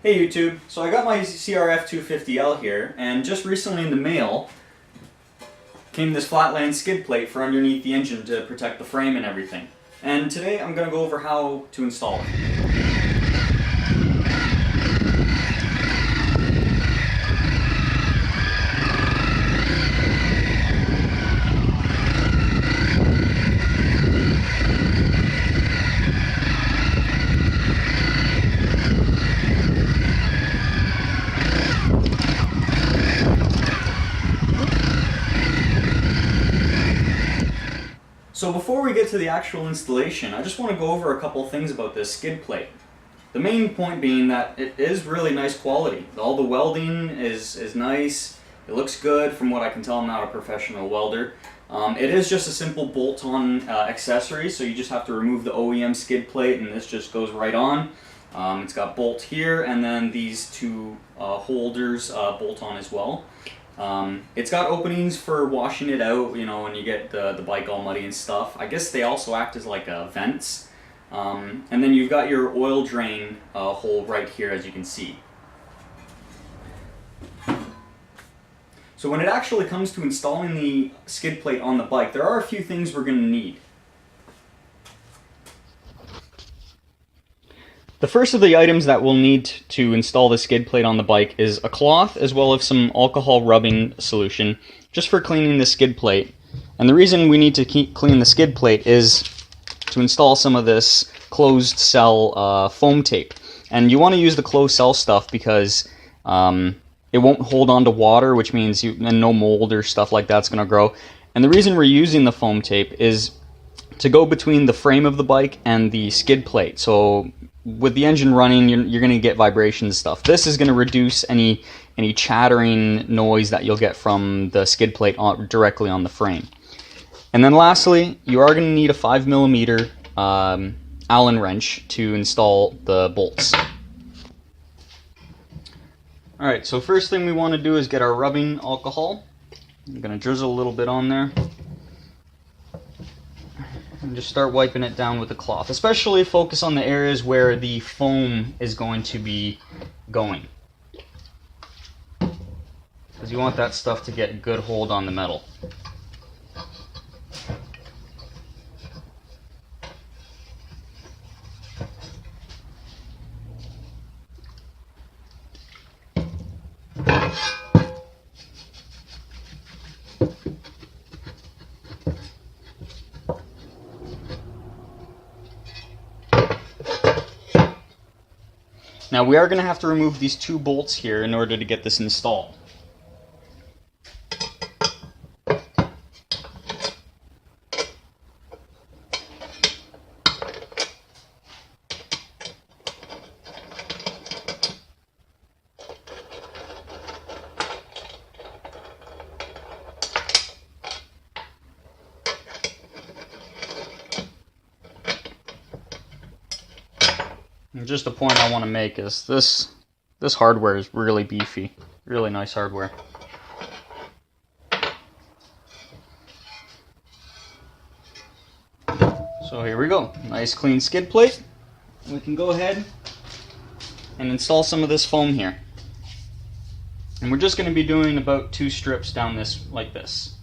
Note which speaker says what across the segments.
Speaker 1: Hey YouTube, so I got my CRF250L here, and just recently in the mail came this Flatlands skid plate for underneath the engine to protect the frame and everything. And today I'm going to go over how to install it. So before we get to the actual installation, I just want to go over a couple things about this skid plate. The main point being that it is really nice quality. All the welding is nice. It looks good from what I can tell. I'm not a professional welder. It is just a simple bolt-on accessory, so you just have to remove the OEM skid plate and this just goes right on. It's got bolt here and then these two holders bolt on as well. It's got openings for washing it out, you know, when you get the bike all muddy and stuff. I guess they also act as like vents. And then you've got your oil drain hole right here, as you can see. So when it actually comes to installing the skid plate on the bike, there are a few things we're going to need. The first of the items that we'll need to install the skid plate on the bike is a cloth as well as some alcohol rubbing solution just for cleaning the skid plate. And the reason we need to clean the skid plate is to install some of this closed cell foam tape. And you want to use the closed cell stuff because it won't hold on to water, which means and no mold or stuff like that's going to grow. And the reason we're using the foam tape is to go between the frame of the bike and the skid plate. So with the engine running, you're going to get vibration stuff. This is going to reduce any chattering noise that you'll get from the skid plate directly on the frame. And then lastly, you are going to need a 5mm Allen wrench to install the bolts. Alright, so first thing we want to do is get our rubbing alcohol. I'm going to drizzle a little bit on there. And just start wiping it down with a cloth. Especially focus on the areas where the foam is going to be going, because you want that stuff to get a good hold on the metal. Now we are going to have to remove these two bolts here in order to get this installed. And just a point I want to make is this hardware is really beefy, really nice hardware. So here we go, nice clean skid plate. We can go ahead and install some of this foam here. And we're just going to be doing about 2 strips down this like this.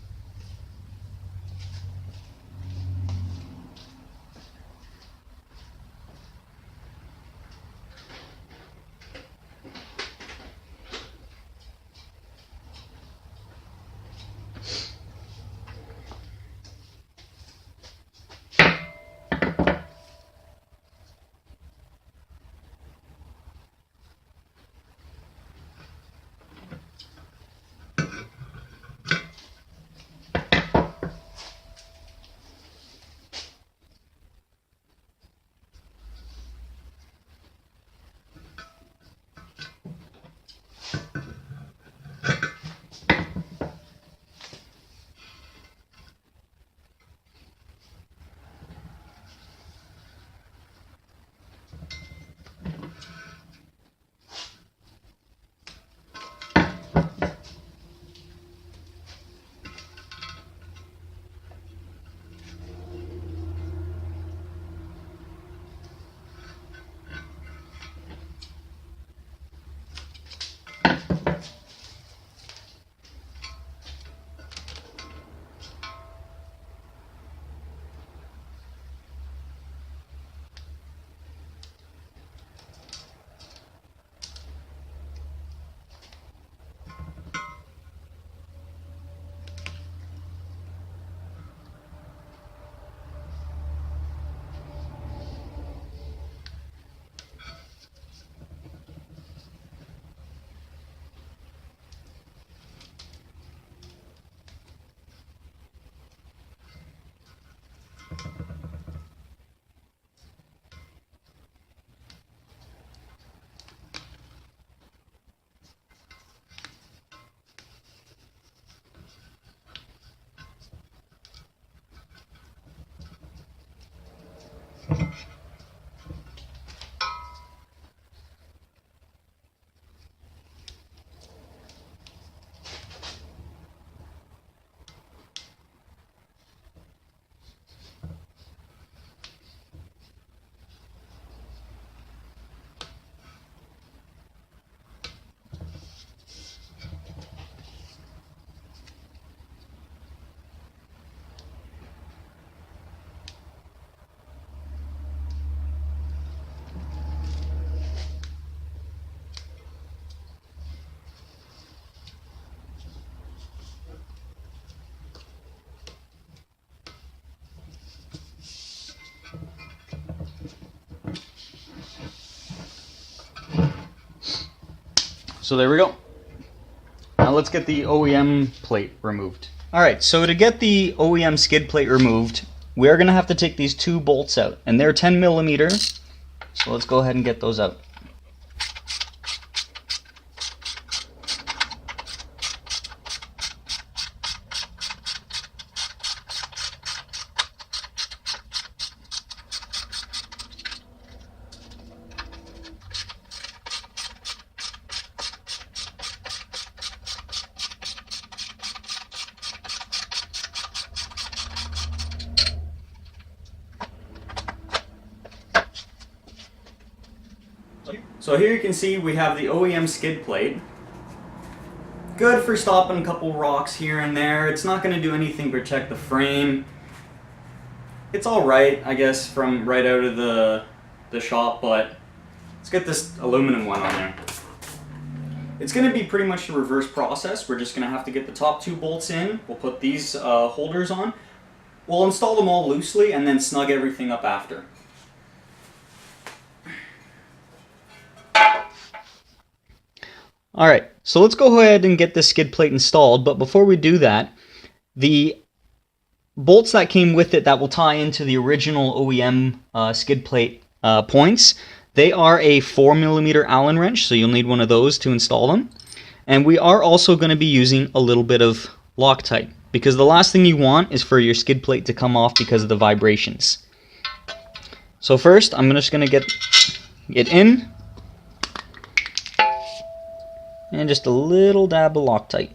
Speaker 1: So there we go. Now let's get the OEM plate removed. Alright, so to get the OEM skid plate removed, we are going to have to take these two bolts out. And they're 10 millimeter, so let's go ahead and get those out. So here you can see we have the OEM skid plate. Good for stopping a couple rocks here and there. It's not going to do anything to protect the frame. It's alright, I guess, from right out of the shop, but let's get this aluminum one on there. It's going to be pretty much the reverse process. We're just going to have to get the top two bolts in. We'll put these holders on. We'll install them all loosely and then snug everything up after. Alright, so let's go ahead and get this skid plate installed, but before we do that, the bolts that came with it that will tie into the original OEM skid plate points, they are a 4mm Allen wrench, so you'll need one of those to install them. And we are also going to be using a little bit of Loctite, because the last thing you want is for your skid plate to come off because of the vibrations. So first, I'm just going to get it in. And just a little dab of Loctite.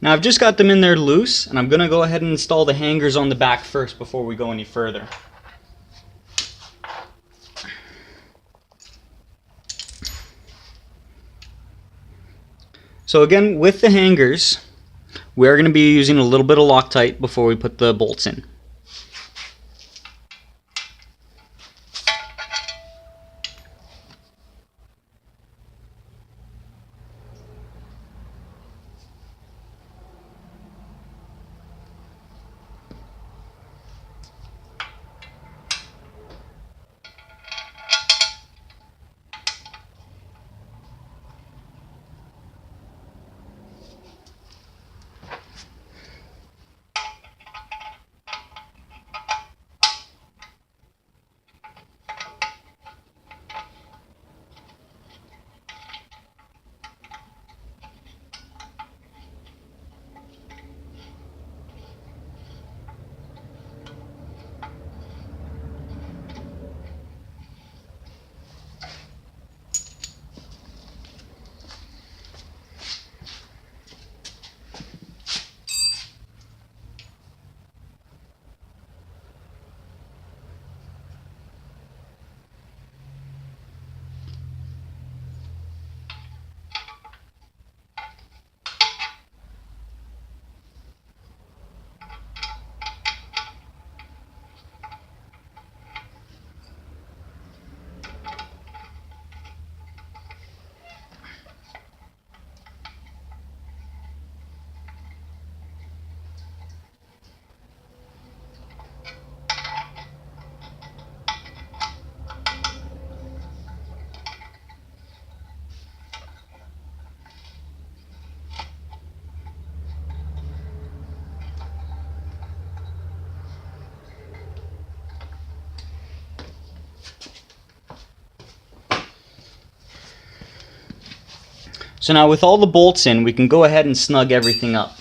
Speaker 1: Now I've just got them in there loose, and I'm going to go ahead and install the hangers on the back first before we go any further. So again, with the hangers, we're going to be using a little bit of Loctite before we put the bolts in. So now with all the bolts in, we can go ahead and snug everything up.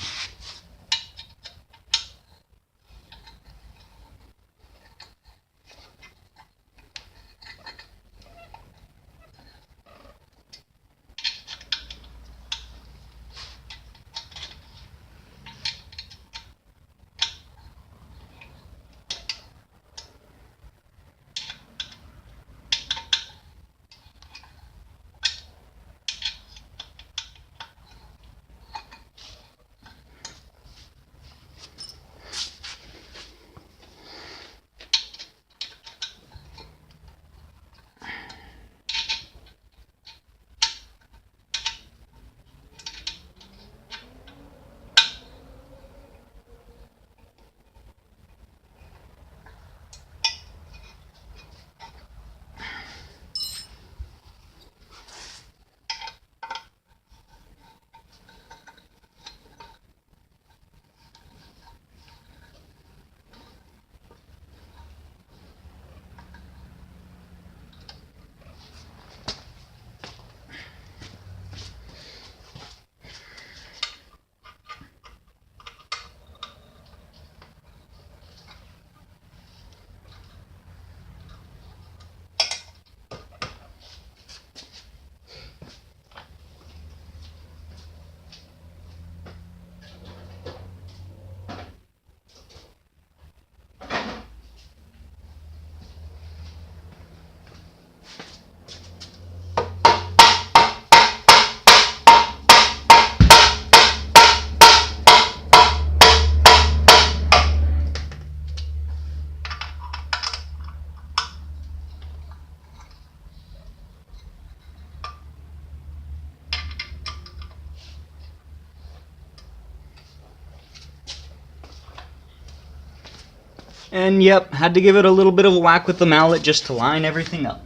Speaker 1: And yep, had to give it a little bit of a whack with the mallet just to line everything up.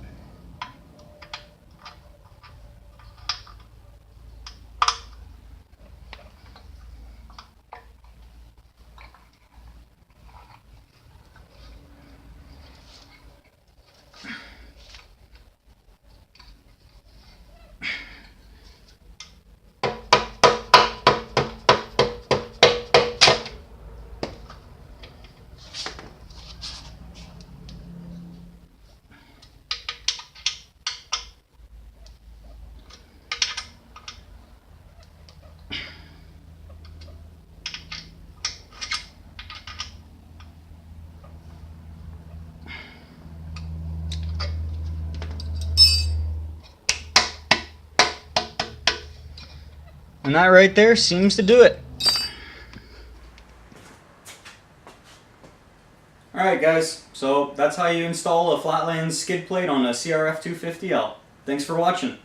Speaker 1: And that right there seems to do it. Alright guys, so that's how you install a Flatlands skid plate on a CRF250L. Thanks for watching.